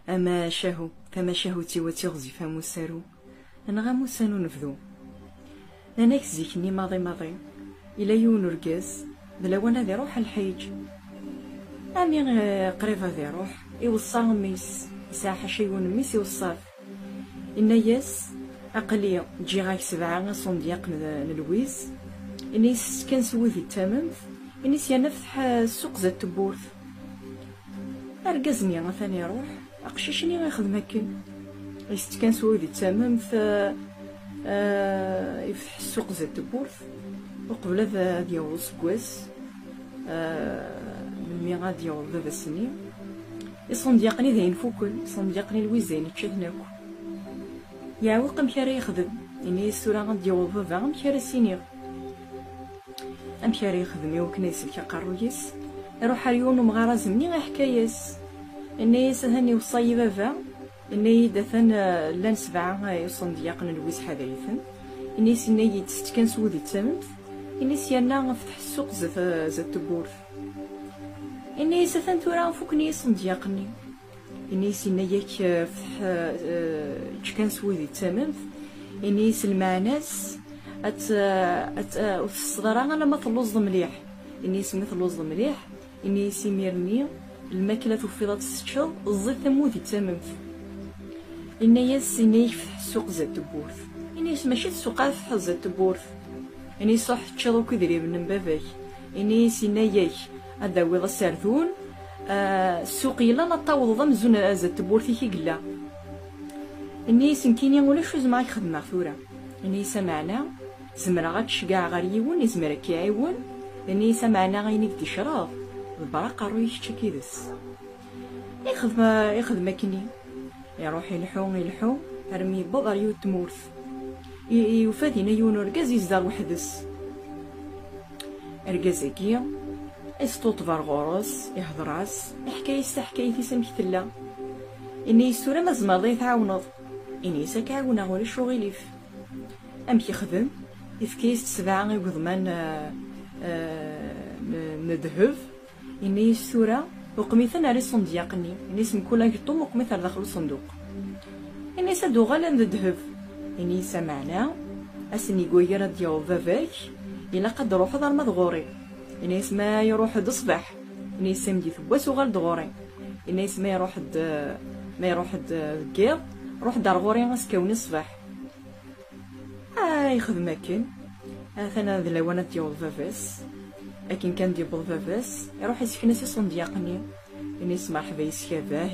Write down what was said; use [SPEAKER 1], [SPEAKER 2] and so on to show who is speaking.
[SPEAKER 1] أما شاهو فما شاهو تيواتي غزيفة موسارو أنا موسانو نفذو أنا كزيكني ماضي إلا يون رقاز دلاوانا ذي روح الحيج أمي قريبة ذي روح يوصل ميس ساحة شيون ميس يوصل إن ياس أقلي تجي غاك 7 صنديق نلويز إني كان سوذي تمامت إني سينفتح السوق ذات تبورث أرقزني غثاني روح أقشيشني غيخدم هكا كان سوذي تمامت يفتح السوق ذات تبورث وقبل هذا ديال سكواس من غادي ديال بابا السنين يصنديقني ذاين فوكل صنديقني الويزين تشدناكو يعوق مكارا يخدم إني السورة غادي بابا مكارا سينيغ أمكارا يخدم يوكنا يسلك قارويس يروح اليوم مغارزمني غا حكاياس إني سهني وصاي بابا إني دثن لان 7 يصنديقنا الويز حذايثن إني سيني تستكن سودي تممت إني سيانا فتح السوق زات تبورث إني سثن تورا فوكني صنديقني إني سينا ياك فتح تكن سودي تممت إني سلماناس الصدرة لما تلوز مليح إني سميت لوز مليح إني سيميرني الماكلة توفيضات السشل الزيت ثمودي تممت إني ياس إني يفتح السوق زات تبورث إني ماشي السوق فتح زات تبورث إني صح تشالو كدري من باباك إني سينا ياك أداوي السردون السوق يلا نطاوض ضمزون زات تبورثي كي قلا إني سنكيني ولا شو زعما خدمة ثورة إني سمعنا زمرا غتشقع غريون يزمر كيعيون إني سمعنا غيني بدي شراب البراق رويش تشكيدس يخدم كني يروح يلحو رمي بضر يو تمورث يوفادينا يون رقاز يزدار وحدس رقازاكي يسطوط غورس يهضراس حكايتي سمكتلا إني السورة مزماضي يتعاونض إني سكعونا ولا شغيليف أمك يخدم يفكيس 7 يقضمان ندهف إني السورة وقميثا ناري صنديقني إني اسم كولا قطوم وقميثا داخل الصندوق إني سادو غالا ندهف إني سمعنا أسني قويرة ديال باباك إلا قد روح دار مدغوري إني اسما يروح الصباح إني سمدي ثواس وغال دغوري إني اسما يروح الكيض روح دار غوري غاسكاوني الصباح يخدم هكا ثنا ذا لوانات ديال باباس لكن كان ديال باباس يروح يسكن سي صنديقني إني اسما حبا يسكاباه